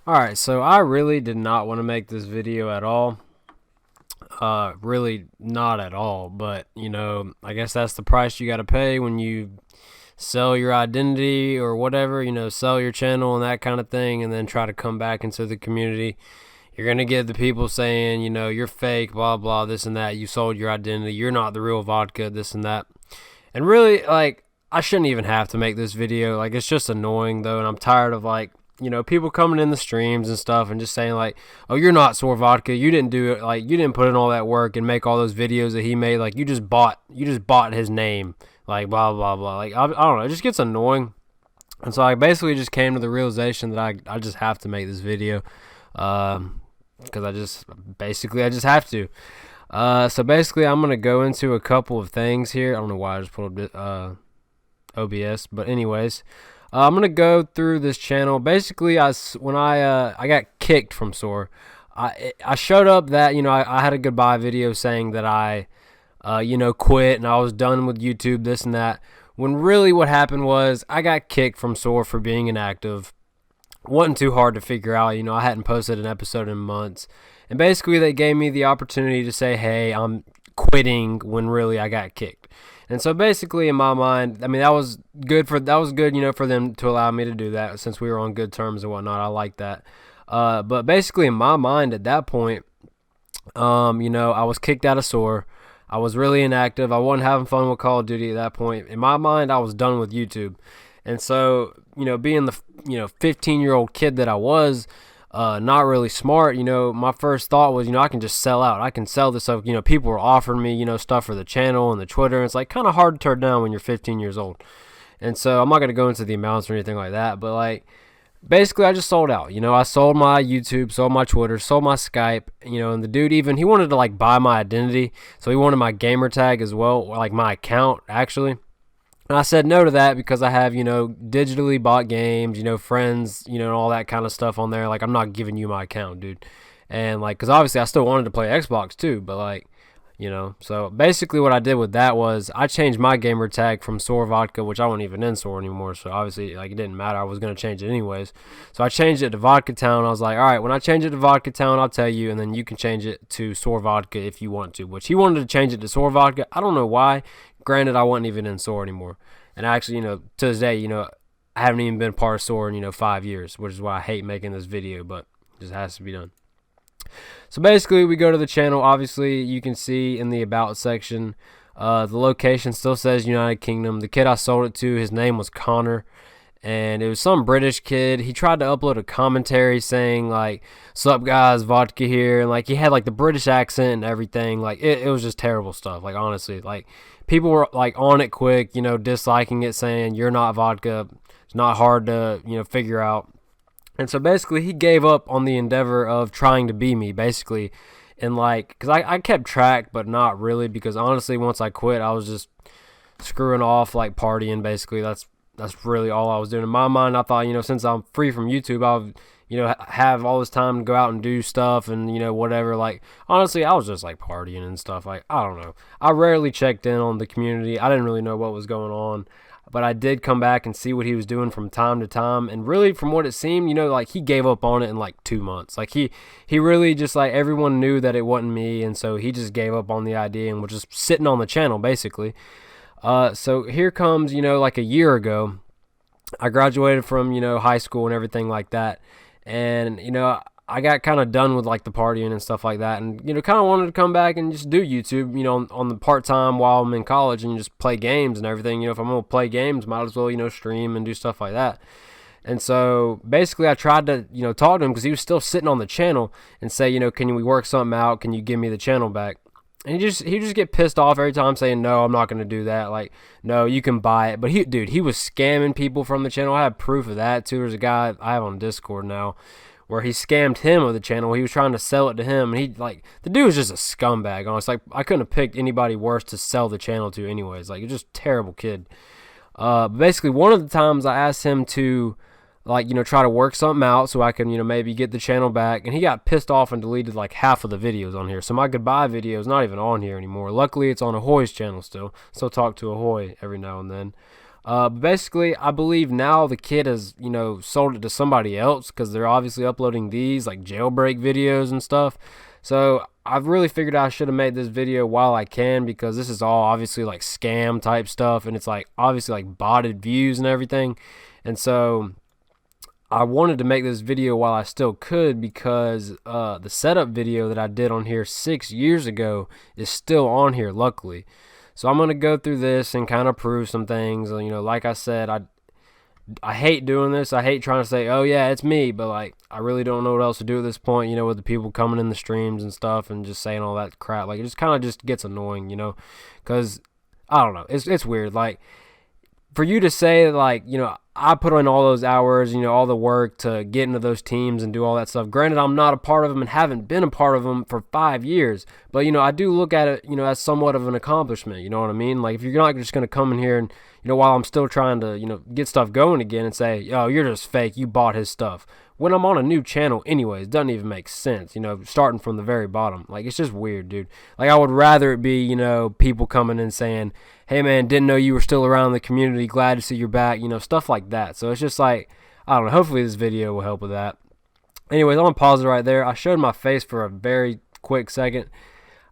Alright, so I really did not want to make this video at all. Really not at all. But, I guess that's the price you got to pay when you sell your identity or whatever, sell your channel and that kind of thing, and then try to come back into the community. You're going to get the people saying, you're fake, blah, blah, this and that. You sold your identity. You're not the real vodka, this and that. And really, I shouldn't even have to make this video. It's just annoying, though, and I'm tired of, people coming in the streams and stuff and just saying oh, you're not SoaR Vodka, you didn't do it, you didn't put in all that work and make all those videos that he made, you just bought his name, blah blah blah. I don't know, it just gets annoying. And so I basically just came to the realization that I just have to make this video, because I just have to. So basically I'm gonna go into a couple of things here. I don't know why I just pulled up OBS, but anyways, I'm gonna go through this channel. Basically, when I got kicked from SoaR, I showed up that I had a goodbye video saying that I quit and I was done with YouTube, this and that. When really what happened was I got kicked from SoaR for being inactive. Wasn't too hard to figure out. I hadn't posted an episode in months, and basically they gave me the opportunity to say, hey, I'm quitting, when really I got kicked. And so basically in my mind, that was good, for them to allow me to do that, since we were on good terms and whatnot. I like that. But basically in my mind at that point, I was kicked out of SoaR. I was really inactive. I wasn't having fun with Call of Duty at that point. In my mind, I was done with YouTube. And so, being the 15-year-old kid that I was, not really smart, my first thought was, I can just sell out. I can sell this stuff. People were offering me, stuff for the channel and the Twitter. And it's kind of hard to turn down when you're 15 years old. And so I'm not going to go into the amounts or anything like that. But basically I just sold out. I sold my YouTube, sold my Twitter, sold my Skype, and the dude he wanted to buy my identity. So he wanted my gamer tag as well, my account actually. And I said no to that because I have, digitally bought games, friends, and all that kind of stuff on there. I'm not giving you my account, dude. And, because obviously I still wanted to play Xbox too, but, so basically what I did with that was I changed my gamer tag from SoaR Vodka, which I wasn't even in SoaR anymore, so obviously, it didn't matter. I was going to change it anyways. So I changed it to Vodka Town. I was like, all right, when I change it to Vodka Town, I'll tell you, and then you can change it to SoaR Vodka if you want to, which he wanted to change it to SoaR Vodka. I don't know why. Granted, I wasn't even in SoaR anymore. And actually, to this day, I haven't even been part of SoaR in, 5 years, which is why I hate making this video, but it just has to be done. So basically, we go to the channel. Obviously, you can see in the About section, the location still says United Kingdom. The kid I sold it to, his name was Connor, and it was some British kid. He tried to upload a commentary saying, "Sup guys, Vodka here," and he had the British accent and everything. It was just terrible stuff. Honestly, people were on it quick, disliking it, saying you're not Vodka. It's not hard to figure out. And so basically he gave up on the endeavor of trying to be me, basically. And because I kept track, but not really, because honestly once I quit I was just screwing off, partying, basically. That's really all I was doing. In my mind I thought, since I'm free from YouTube, I'll have all this time to go out and do stuff and whatever. Honestly I was just partying and stuff. I don't know, I rarely checked in on the community. I didn't really know what was going on, but I did come back and see what he was doing from time to time, and really from what it seemed, he gave up on it in 2 months. He really just everyone knew that it wasn't me, and so he just gave up on the idea and was just sitting on the channel, basically. So here comes, a year ago, I graduated from, high school and everything like that. And, I got kind of done with the partying and stuff like that, and kind of wanted to come back and just do YouTube, on the part-time while I'm in college, and just play games and everything. If I'm going to play games, might as well, stream and do stuff like that. And so basically I tried to, talk to him, because he was still sitting on the channel, and say, can we work something out? Can you give me the channel back? And he just get pissed off every time, saying, no, I'm not going to do that. No, you can buy it. But he was scamming people from the channel. I have proof of that too. There's a guy I have on Discord now where he scammed him of the channel. He was trying to sell it to him, and the dude was just a scumbag, honestly. I couldn't have picked anybody worse to sell the channel to anyways. He's just a terrible kid. But basically one of the times I asked him to try to work something out so I can, maybe get the channel back, and he got pissed off and deleted half of the videos on here. So my goodbye video is not even on here anymore. Luckily it's on Ahoy's channel still. Still talk to Ahoy every now and then. But basically, I believe now the kid has, sold it to somebody else because they're obviously uploading these like jailbreak videos and stuff. So I've really figured out I should have made this video while I can, because this is all obviously like scam type stuff, and it's like obviously like botted views and everything. And so I wanted to make this video while I still could, because the setup video that I did on here 6 years ago is still on here, luckily. So I'm going to go through this and kind of prove some things. Like I said, I hate doing this. I hate trying to say, oh yeah, it's me, but like I really don't know what else to do at this point, with the people coming in the streams and stuff and just saying all that crap. Like, it just kind of just gets annoying, because I don't know. It's weird. Like, for you to say like, I put in all those hours, all the work to get into those teams and do all that stuff. Granted, I'm not a part of them and haven't been a part of them for 5 years, but I do look at it, as somewhat of an accomplishment. You know what I mean? Like, if you're not just going to come in here and, while I'm still trying to, get stuff going again and say, oh, you're just fake, you bought his stuff, when I'm on a new channel anyways, it doesn't even make sense, starting from the very bottom. Like, it's just weird, dude. Like, I would rather it be, people coming in saying, hey man, didn't know you were still around the community, glad to see you're back, stuff like that. So it's just like, I don't know, hopefully this video will help with that. Anyways, I'm gonna pause it right there. I showed my face for a very quick second.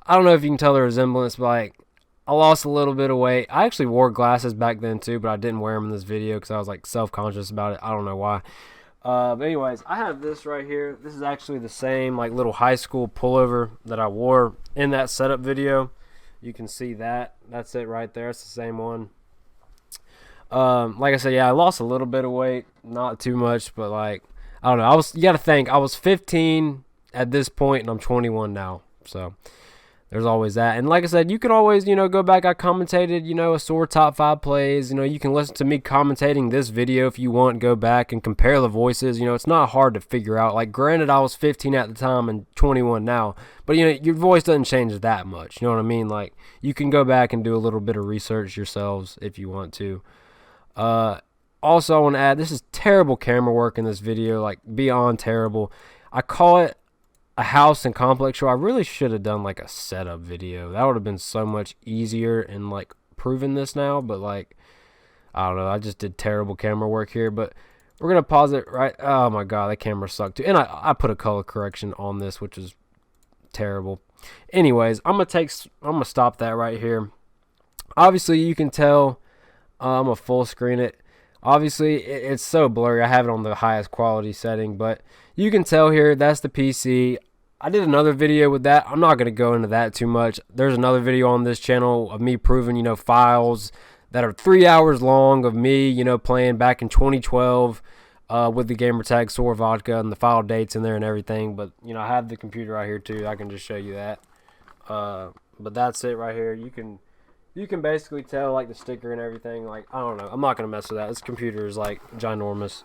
I don't know if you can tell the resemblance, but like, I lost a little bit of weight. I actually wore glasses back then too, but I didn't wear them in this video because I was like self-conscious about it. I don't know why. But anyways, I have this right here. This is actually the same like little high school pullover that I wore in that setup video. You can see that. That's it right there. It's the same one. Like I said, yeah, I lost a little bit of weight, not too much, but like, I don't know. You got to think, I was 15 at this point, and I'm 21 now. So there's always that. And like I said, you can always, go back. I commentated, a SoaR top 5 plays. You can listen to me commentating this video if you want. Go back and compare the voices. It's not hard to figure out. Like, granted, I was 15 at the time and 21 now, but your voice doesn't change that much. You know what I mean? Like, you can go back and do a little bit of research yourselves if you want to. Also, I want to add, this is terrible camera work in this video, like beyond terrible. I call it a house and complex show. I really should have done like a setup video. That would have been so much easier and like proving this now, but like, I don't know, I just did terrible camera work here. But we're gonna pause it right. Oh my god, that camera sucked too. And I put a color correction on this, which is terrible. Anyways, I'm gonna stop that right here. Obviously you can tell, I'm gonna full screen it. Obviously it's so blurry. I have it on the highest quality setting, but you can tell here that's the PC. I did another video with that. I'm not going to go into that too much. There's another video on this channel of me proving, files that are 3 hours long of me, playing back in 2012 with the gamer tag SoaR Vodka and the file dates in there and everything. But, I have the computer right here too. I can just show you that. But that's it right here. You can basically tell like the sticker and everything. Like, I don't know. I'm not going to mess with that. This computer is like ginormous.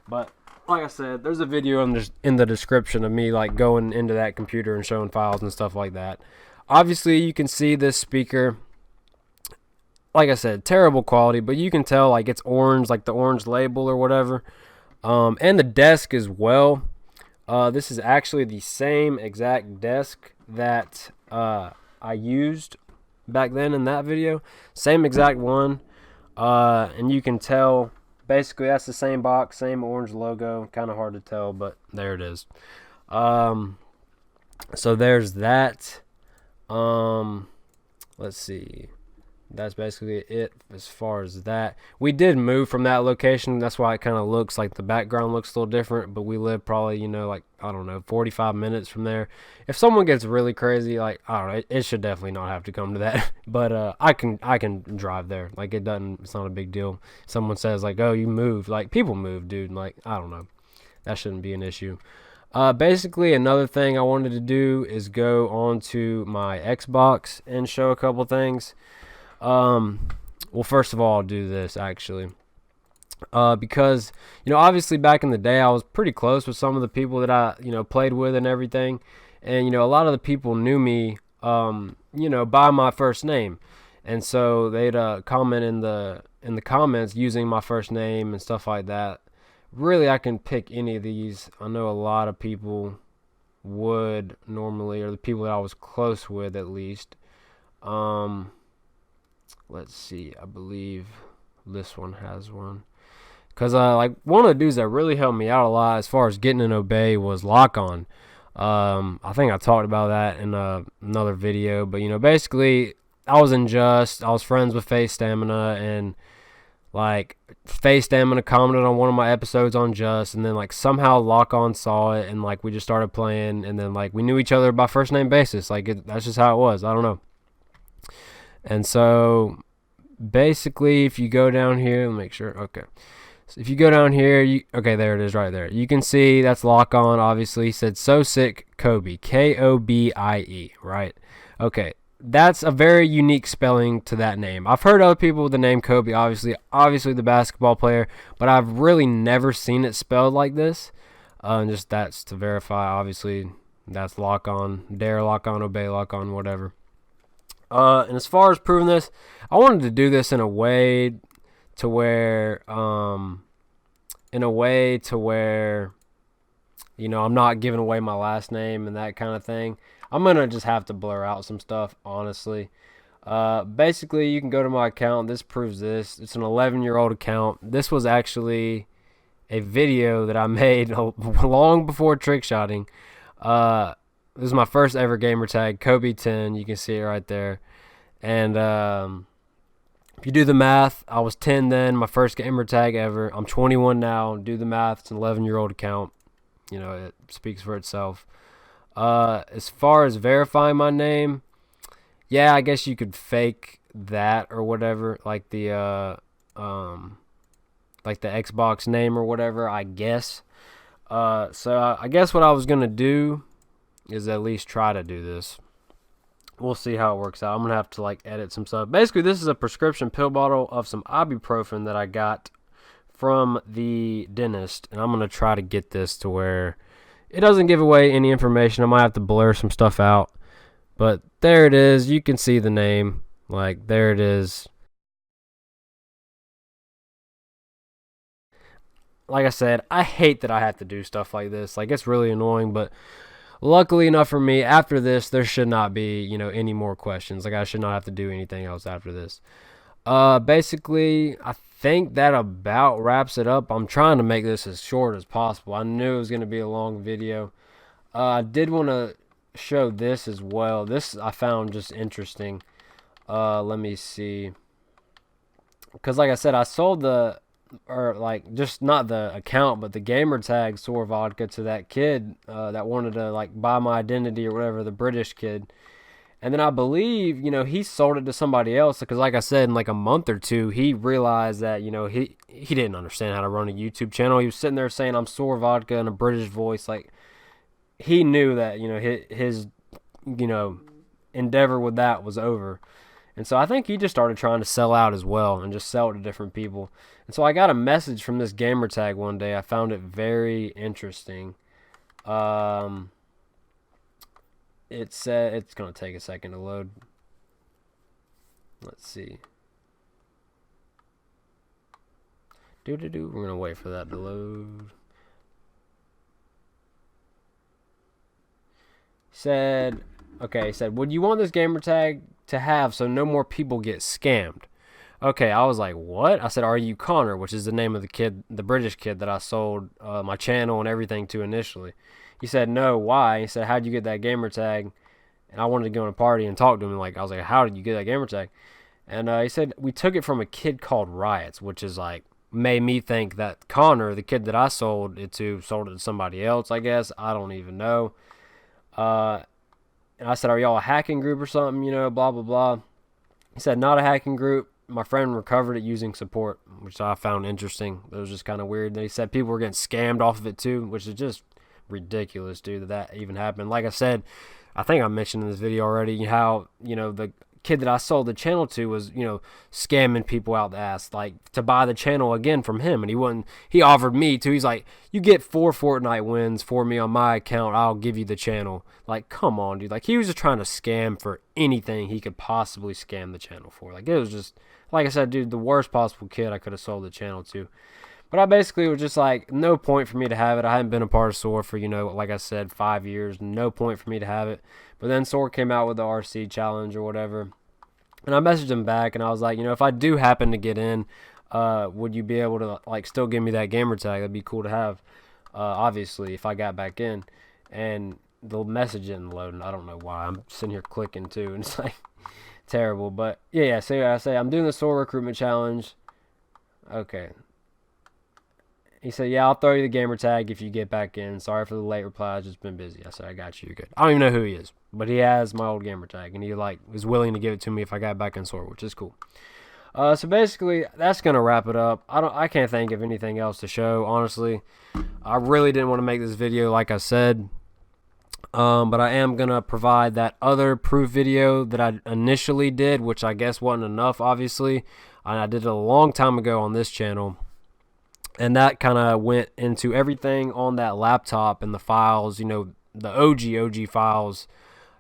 But like I said, there's a video in the description of me like going into that computer and showing files and stuff like that. Obviously, you can see this speaker. Like I said, terrible quality, but you can tell like it's orange, like the orange label or whatever. And the desk as well. This is actually the same exact desk that I used back then in that video. Same exact one. And you can tell basically that's the same box, same orange logo. Kind of hard to tell, but there it is. So there's that. Let's see. That's basically it as far as that. We did move from that location. That's why it kind of looks like the background looks a little different, but we live probably, like, I don't know, 45 minutes from there. If someone gets really crazy, like, I don't know, it should definitely not have to come to that. But I can drive there. Like, it's not a big deal. Someone says like, oh, you moved. Like, people move, dude. Like, I don't know. That shouldn't be an issue. Basically, another thing I wanted to do is go on to my Xbox and show a couple things. Well, first of all, I'll do this actually, because, obviously back in the day, I was pretty close with some of the people that I, played with and everything. And, a lot of the people knew me, by my first name. And so they'd, comment in the comments using my first name and stuff like that. Really, I can pick any of these. I know a lot of people would normally, or the people that I was close with at least. Let's see, I believe this one has one. Because like one of the dudes that really helped me out a lot as far as getting an obey was Lock On. I think I talked about that in another video. But, basically, I was in Just. I was friends with Face Stamina. And, like, Face Stamina commented on one of my episodes on Just. And then, like, somehow Lock On saw it. And, like, we just started playing. And then, like, we knew each other by first name basis. Like, that's just how it was. I don't know. And so, basically, if you go down here, let me make sure. Okay. So if you go down here, okay, there it is right there. You can see that's Lock On, obviously. He said, so sick, Kobe. Kobie, right? Okay, that's a very unique spelling to that name. I've heard other people with the name Kobe, obviously the basketball player, but I've really never seen it spelled like this. Just that's to verify, obviously, that's Lock On. Dare Lock On, Obey Lock On, whatever. And as far as proving this, I wanted to do this in a way to where I'm not giving away my last name and that kind of thing. I'm gonna just have to blur out some stuff, honestly. Basically, you can go to my account. This proves this. It's an 11-year-old account. This was actually a video that I made long before trick shotting. This is my first ever gamer tag, Kobe10. You can see it right there. And if you do the math, I was 10 then, my first gamer tag ever. I'm 21 now. Do the math. It's an 11-year-old account. It speaks for itself. As far as verifying my name, yeah, I guess you could fake that or whatever, like the Xbox name or whatever, I guess. So I guess what I was gonna do is at least try to do this. We'll see how it works out. I'm going to have to, like, edit some stuff. Basically, this is a prescription pill bottle of some ibuprofen that I got from the dentist. And I'm going to try to get this to where it doesn't give away any information. I might have to blur some stuff out. But there it is. You can see the name. Like, there it is. Like I said, I hate that I have to do stuff like this. Like, it's really annoying, but luckily enough for me, after this, there should not be, any more questions. Like, I should not have to do anything else after this. Basically, I think that about wraps it up. I'm trying to make this as short as possible. I knew it was going to be a long video. I did want to show this as well. This I found just interesting. Let me see. Because, like I said, I sold just not the account, but the gamer tag SoaR Vodka to that kid that wanted to, like, buy my identity or whatever, the British kid. And then I believe, he sold it to somebody else because, like I said, in like a month or two, he realized that, he didn't understand how to run a YouTube channel. He was sitting there saying, I'm SoaR Vodka in a British voice. Like, he knew that, his endeavor with that was over. And so I think he just started trying to sell out as well and just sell it to different people. And so I got a message from this gamer tag one day. I found it very interesting. It said, it's going to take a second to load. Let's see. We're going to wait for that to load. Said, would you want this gamer tag to have so no more people get scammed? Okay, I was like, what? I said, are you Connor, which is the name of the kid, the British kid that I sold my channel and everything to initially. He said, no, why? He said, how'd you get that gamer tag? And I wanted to go on a party and talk to him. I was like, how did you get that gamer tag? And he said, we took it from a kid called Riots, which is like, made me think that Connor, the kid that I sold it to somebody else, I guess. I don't even know. And I said, are y'all a hacking group or something, blah, blah, blah. He said, not a hacking group. My friend recovered it using support, which I found interesting. It was just kind of weird. Then he said people were getting scammed off of it too, which is just ridiculous, dude, that even happened. Like I said, I think I mentioned in this video already how, the kid that I sold the channel to was, scamming people out the ass, like, to buy the channel again from him. And he offered me to, he's like, you get 4 Fortnite wins for me on my account, I'll give you the channel. Like, come on, dude. Like, he was just trying to scam for anything he could possibly scam the channel for. Like, it was just, like I said, dude, the worst possible kid I could have sold the channel to. But I basically was just like, no point for me to have it. I hadn't been a part of SoaR for, like I said, 5 years. No point for me to have it. But then SoaR came out with the RC challenge or whatever. And I messaged him back and I was like, if I do happen to get in, would you be able to like still give me that gamer tag? That'd be cool to have. Obviously, if I got back in, and the message isn't loading. I don't know why. I'm sitting here clicking too, and it's like terrible. But yeah. So I say I'm doing the SoaR recruitment challenge. Okay. He said, "Yeah, I'll throw you the gamer tag if you get back in. Sorry for the late reply. I've just been busy." I said, "I got you. You're good." I don't even know who he is, but he has my old gamer tag, and he like was willing to give it to me if I got back in SoaR, which is cool. So basically, that's gonna wrap it up. I can't think of anything else to show. Honestly, I really didn't want to make this video, like I said, but I am gonna provide that other proof video that I initially did, which I guess wasn't enough, obviously. And I did it a long time ago on this channel, and that kind of went into everything on that laptop and the files. The OG files.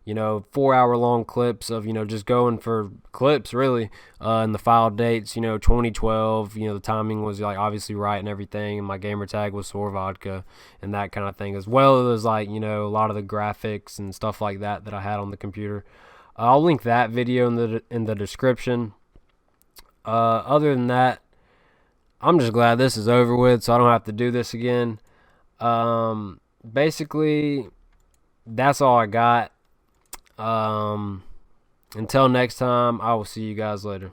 4-hour long clips of, just going for clips really, and the file dates, 2012, the timing was like obviously right and everything, and my gamer tag was SoaR Vodka and that kind of thing, as well as like, a lot of the graphics and stuff like that I had on the computer. I'll link that video in the description. Other than that, I'm just glad this is over with, so I don't have to do this again. Basically, that's all I got. Until next time, I will see you guys later.